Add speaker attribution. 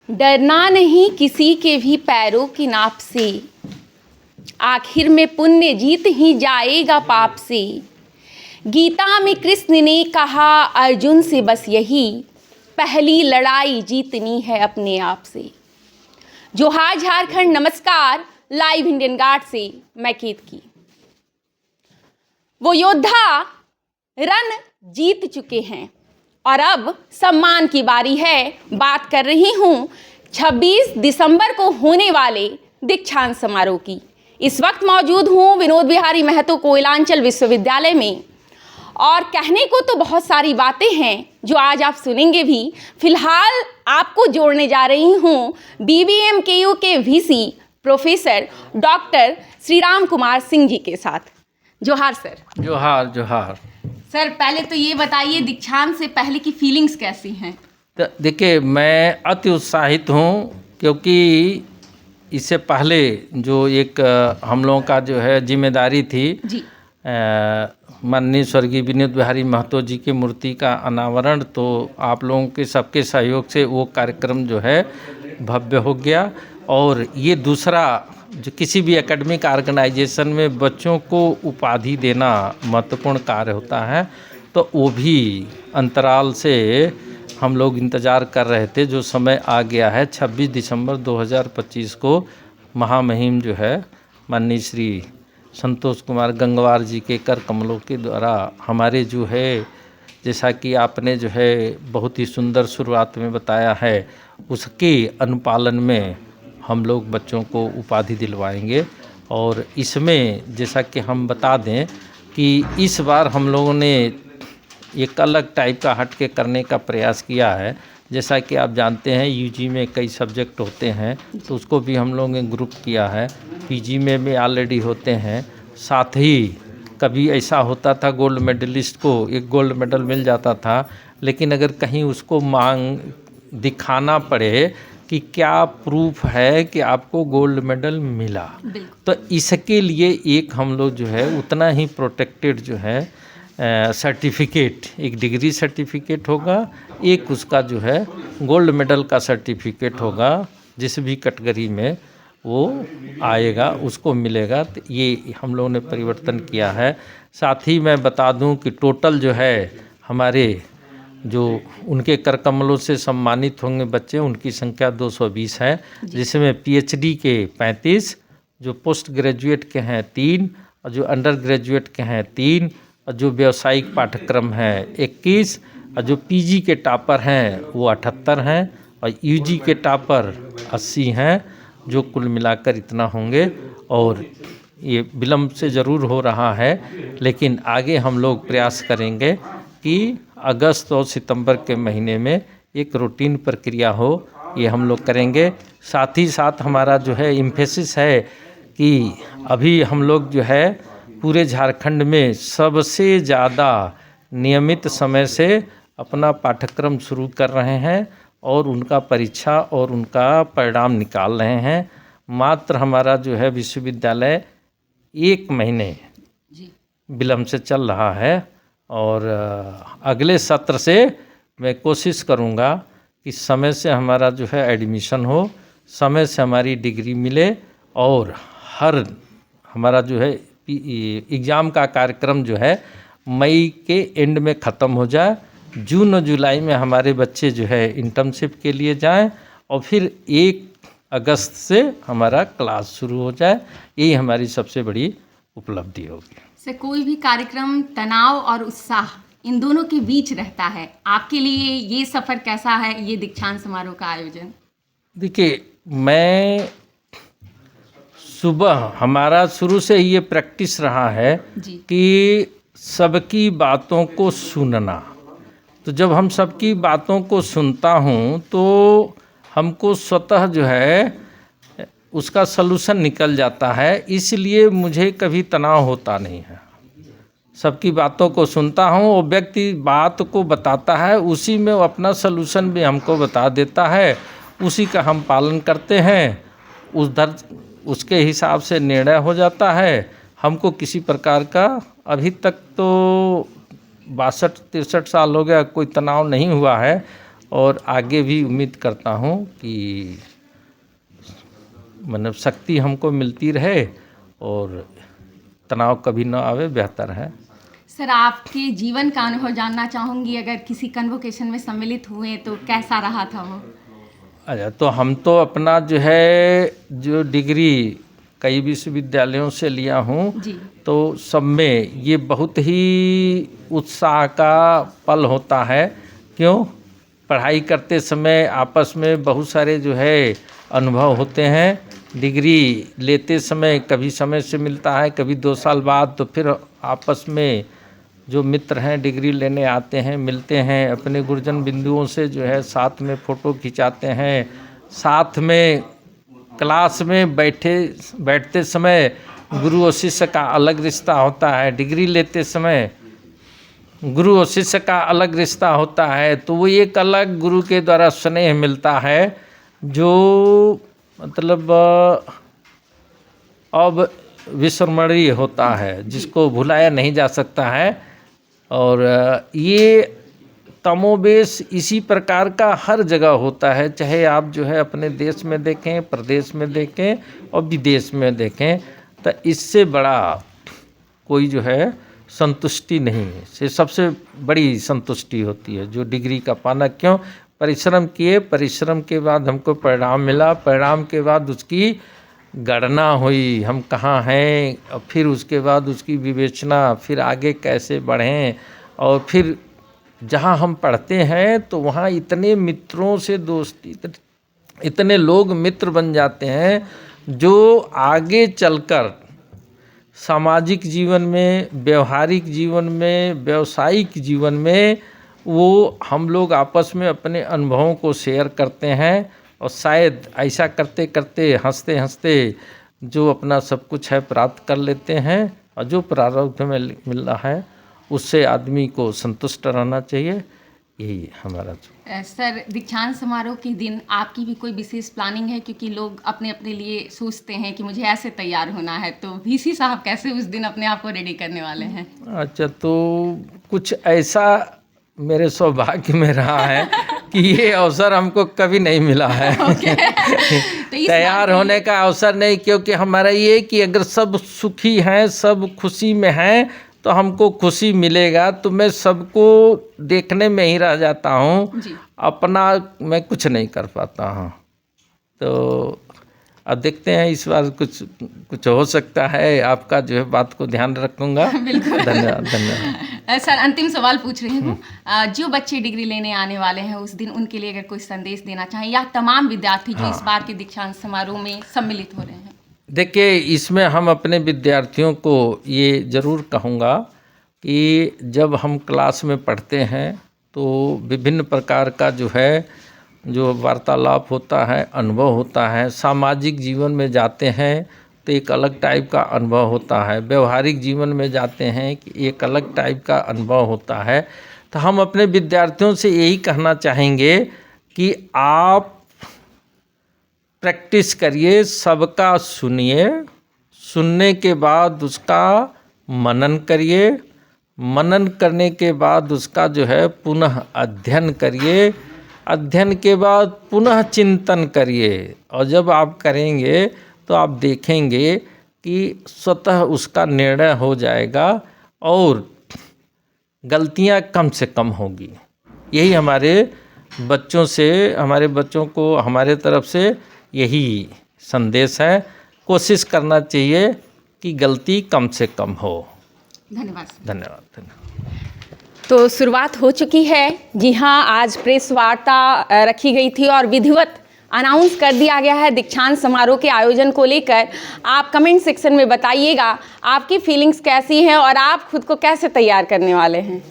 Speaker 1: डरना नहीं किसी के भी पैरों की नाप से, आखिर में पुण्य जीत ही जाएगा पाप से। गीता में कृष्ण ने कहा अर्जुन से बस यही, पहली लड़ाई जीतनी है अपने आप से। जोहार झारखंड, नमस्कार। लाइव इंडियन गार्ड से मैं केतकी। वो योद्धा रण जीत चुके हैं और अब सम्मान की बारी है। बात कर रही हूँ 26 दिसंबर को होने वाले दीक्षांत समारोह की। इस वक्त मौजूद हूँ विनोद बिहारी महतो कोयलांचल विश्वविद्यालय में और कहने को तो बहुत सारी बातें हैं जो आज आप सुनेंगे भी। फिलहाल आपको जोड़ने जा रही हूँ BBMKU के VC professor doctor Shriram Kumar Singh ji के साथ। जोहार सर।
Speaker 2: जोहार जोहार।
Speaker 1: सर पहले तो ये बताइए दीक्षांत से पहले की फीलिंग्स कैसी हैं?
Speaker 2: तो देखिए, मैं अति उत्साहित हूँ क्योंकि इससे पहले जो एक हम लोगों का जो है जिम्मेदारी थी
Speaker 1: जी,
Speaker 2: माननीय स्वर्गीय विनोद बिहारी महतो जी की मूर्ति का अनावरण, तो आप लोगों के सबके सहयोग से वो कार्यक्रम जो है भव्य हो गया। और ये दूसरा जो किसी भी एकेडमिक ऑर्गेनाइजेशन में बच्चों को उपाधि देना महत्वपूर्ण कार्य होता है, तो वो भी अंतराल से हम लोग इंतज़ार कर रहे थे। जो समय आ गया है 26 दिसंबर 2025 को महामहिम जो है माननीय श्री संतोष कुमार गंगवार जी के कर कमलों के द्वारा हमारे जो है, जैसा कि आपने जो है बहुत ही सुंदर शुरुआत में बताया है, उसके अनुपालन में हम लोग बच्चों को उपाधि दिलवाएंगे। और इसमें जैसा कि हम बता दें कि इस बार हम लोगों ने एक अलग टाइप का हट के करने का प्रयास किया है। जैसा कि आप जानते हैं यूजी में कई सब्जेक्ट होते हैं, तो उसको भी हम लोगों ने ग्रुप किया है। पीजी में भी ऑलरेडी होते हैं। साथ ही कभी ऐसा होता था गोल्ड मेडलिस्ट को एक गोल्ड मेडल मिल जाता था, लेकिन अगर कहीं उसको मांग दिखाना पड़े कि क्या प्रूफ है कि आपको गोल्ड मेडल मिला, तो इसके लिए एक हम लोग जो है उतना ही प्रोटेक्टेड जो है सर्टिफिकेट, एक डिग्री सर्टिफिकेट होगा, एक उसका जो है गोल्ड मेडल का सर्टिफिकेट होगा, जिस भी कैटेगरी में वो आएगा उसको मिलेगा। तो ये हम लोगों ने परिवर्तन किया है। साथ ही मैं बता दूं कि टोटल जो है हमारे जो उनके कर कमलों से सम्मानित होंगे बच्चे, उनकी संख्या 220 है, जिसमें PhD के 35, जो पोस्ट ग्रेजुएट के हैं 3, और जो अंडर ग्रेजुएट के हैं 3, और जो व्यावसायिक पाठ्यक्रम है 21, और जो PG के टॉपर हैं वो 78 हैं, और UG के टॉपर 80 हैं, जो कुल मिलाकर इतना होंगे। और ये विलम्ब से ज़रूर हो रहा है, लेकिन आगे हम लोग प्रयास करेंगे कि अगस्त और सितंबर के महीने में एक रूटीन प्रक्रिया हो, ये हम लोग करेंगे। साथ ही साथ हमारा जो है एम्फेसिस है कि अभी हम लोग जो है पूरे झारखंड में सबसे ज़्यादा नियमित समय से अपना पाठ्यक्रम शुरू कर रहे हैं और उनका परीक्षा और उनका परिणाम निकाल रहे हैं। मात्र हमारा जो है विश्वविद्यालय 1 महीने विलम्ब से चल रहा है, और अगले सत्र से मैं कोशिश करूंगा कि समय से हमारा जो है एडमिशन हो, समय से हमारी डिग्री मिले, और हर हमारा जो है एग्ज़ाम का कार्यक्रम जो है मई के एंड में ख़त्म हो जाए। जून और जुलाई में हमारे बच्चे जो है इंटर्नशिप के लिए जाएं, और फिर 1 अगस्त से हमारा क्लास शुरू हो जाए। यही हमारी सबसे बड़ी उपलब्धि होगी।
Speaker 1: से कोई भी कार्यक्रम तनाव और उत्साह इन दोनों के बीच रहता है, आपके लिए ये सफ़र कैसा है, ये दीक्षांत समारोह का आयोजन?
Speaker 2: देखिए, मैं सुबह हमारा शुरू से ये प्रैक्टिस रहा है कि सबकी बातों को सुनना। तो जब हम सबकी बातों को सुनता हूँ तो हमको स्वतः जो है उसका सलूशन निकल जाता है, इसलिए मुझे कभी तनाव होता नहीं है। सबकी बातों को सुनता हूँ, वो व्यक्ति बात को बताता है, उसी में वो अपना सलूशन भी हमको बता देता है, उसी का हम पालन करते हैं, उसके हिसाब से निर्णय हो जाता है। हमको किसी प्रकार का अभी तक तो 62-63 साल हो गया कोई तनाव नहीं हुआ है। और आगे भी उम्मीद करता हूँ कि मतलब शक्ति हमको मिलती रहे और तनाव कभी ना आवे, बेहतर है।
Speaker 1: सर, आपके जीवन का अनुभव जानना चाहूँगी। अगर किसी कन्वोकेशन में सम्मिलित हुए तो कैसा रहा था वो?
Speaker 2: अच्छा, तो हम तो अपना जो है जो डिग्री कई विश्वविद्यालयों से लिया हूँ
Speaker 1: जी।
Speaker 2: तो सब में ये बहुत ही उत्साह का पल होता है। क्यों? पढ़ाई करते समय आपस में बहुत सारे जो है अनुभव होते हैं। डिग्री लेते समय कभी समय से मिलता है, कभी 2 साल बाद, तो फिर आपस में जो मित्र हैं डिग्री लेने आते हैं, मिलते हैं, अपने गुरजन बिंदुओं से जो है साथ में फ़ोटो खिंचाते हैं, साथ में क्लास में बैठते समय गुरु और शिष्य का अलग रिश्ता होता है, डिग्री लेते समय गुरु और शिष्य का अलग रिश्ता होता है। तो वो एक अलग गुरु के द्वारा स्नेह मिलता है जो मतलब अब विस्मरणीय होता है, जिसको भुलाया नहीं जा सकता है। और ये कमोबेश इसी प्रकार का हर जगह होता है, चाहे आप जो है अपने देश में देखें, प्रदेश में देखें और विदेश में देखें, तो इससे बड़ा कोई जो है संतुष्टि नहीं है। से सबसे बड़ी संतुष्टि होती है जो डिग्री का पाना। क्यों? परिश्रम किए, परिश्रम के बाद हमको परिणाम मिला, परिणाम के बाद उसकी गणना हुई, हम कहाँ हैं, और फिर उसके बाद उसकी विवेचना, फिर आगे कैसे बढ़ें। और फिर जहाँ हम पढ़ते हैं तो वहाँ इतने मित्रों से दोस्ती, इतने लोग मित्र बन जाते हैं जो आगे चलकर सामाजिक जीवन में, व्यवहारिक जीवन में, व्यावसायिक जीवन में वो हम लोग आपस में अपने अनुभवों को शेयर करते हैं। और शायद ऐसा करते करते, हंसते हंसते जो अपना सब कुछ है प्राप्त कर लेते हैं। और जो प्रारब्ध में मिल रहा है उससे आदमी को संतुष्ट रहना चाहिए। यही हमारा
Speaker 1: सर, दीक्षांत समारोह के दिन आपकी भी कोई विशेष प्लानिंग है? क्योंकि लोग अपने अपने लिए सोचते हैं कि मुझे ऐसे तैयार होना है, तो वीसी साहब कैसे उस दिन अपने आप को रेडी करने वाले हैं? अच्छा,
Speaker 2: तो कुछ ऐसा मेरे सौभाग्य में रहा है कि ये अवसर हमको कभी नहीं मिला है।
Speaker 1: तो
Speaker 2: तैयार होने का अवसर नहीं, क्योंकि हमारा ये कि अगर सब सुखी हैं, सब खुशी में हैं, तो हमको खुशी मिलेगा। तो मैं सबको देखने में ही रह जाता हूँ, अपना मैं कुछ नहीं कर पाता हूँ। तो अब देखते हैं, इस बार कुछ हो सकता है। आपका जो है बात को ध्यान रखूँगा।
Speaker 1: धन्यवाद। सर, अंतिम सवाल पूछ रही हूँ। जो बच्चे डिग्री लेने आने वाले हैं उस दिन, उनके लिए अगर कोई संदेश देना चाहें, या तमाम विद्यार्थी जो इस बार के दीक्षांत समारोह में सम्मिलित हो रहे हैं?
Speaker 2: देखिए, इसमें हम अपने विद्यार्थियों को ये ज़रूर कहूँगा कि जब हम क्लास में पढ़ते हैं तो विभिन्न प्रकार का जो है जो वार्तालाप होता है, अनुभव होता है। सामाजिक जीवन में जाते हैं तो एक अलग टाइप का अनुभव होता है, व्यवहारिक जीवन में जाते हैं कि एक अलग टाइप का अनुभव होता है। तो हम अपने विद्यार्थियों से यही कहना चाहेंगे कि आप प्रैक्टिस करिए, सबका सुनिए, सुनने के बाद उसका मनन करिए, मनन करने के बाद उसका जो है पुनः अध्ययन करिए, अध्ययन के बाद पुनः चिंतन करिए। और जब आप करेंगे तो आप देखेंगे कि स्वतः उसका निर्णय हो जाएगा और गलतियां कम से कम होगी। यही हमारे बच्चों को हमारे तरफ से यही संदेश है। कोशिश करना चाहिए कि गलती कम से कम हो। धन्यवाद।
Speaker 1: तो शुरुआत हो चुकी है। जी हाँ, आज प्रेस वार्ता रखी गई थी और विधिवत अनाउंस कर दिया गया है दीक्षांत समारोह के आयोजन को लेकर। आप कमेंट सेक्शन में बताइएगा आपकी फीलिंग्स कैसी हैं और आप खुद को कैसे तैयार करने वाले हैं।